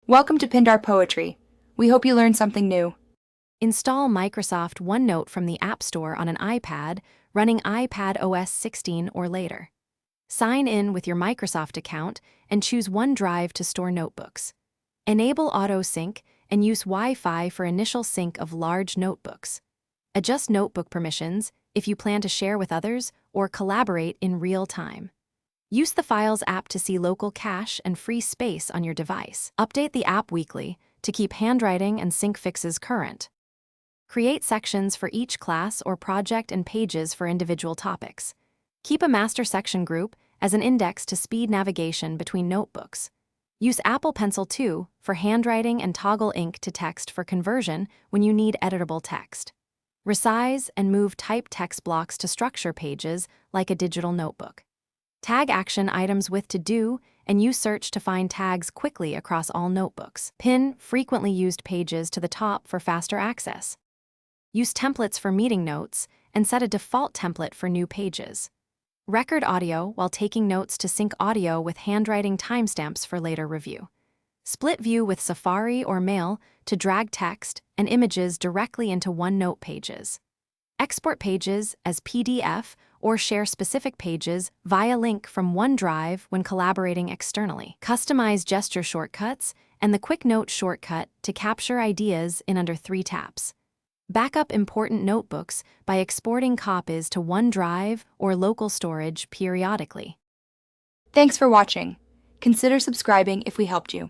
Welcome to Pindar Poetry. We hope you learned something new. Install Microsoft OneNote from the App Store on an iPad running iPad OS 16 or later. Sign in with your Microsoft account and choose OneDrive to store notebooks. Enable auto sync and use Wi-Fi for initial sync of large notebooks. Adjust notebook permissions if you plan to share with others or collaborate in real time. Use the Files app to see local cache and free space on your device. Update the app weekly to keep handwriting and sync fixes current. Create sections for each class or project and pages for individual topics. Keep a master section group as an index to speed navigation between notebooks. Use Apple Pencil 2 for handwriting and toggle ink to text for conversion when you need editable text. Resize and move typed text blocks to structure pages like a digital notebook. Tag action items with to-do and use search to find tags quickly across all notebooks. Pin frequently used pages to the top for faster access. Use templates for meeting notes and set a default template for new pages. Record audio while taking notes to sync audio with handwriting timestamps for later review. Split view with Safari or Mail to drag text and images directly into OneNote pages. Export pages as PDF or share specific pages via link from OneDrive when collaborating externally. Customize gesture shortcuts and the Quick Note shortcut to capture ideas in under 3 taps. Backup important notebooks by exporting copies to OneDrive or local storage periodically. Thanks for watching. Consider subscribing if we helped you.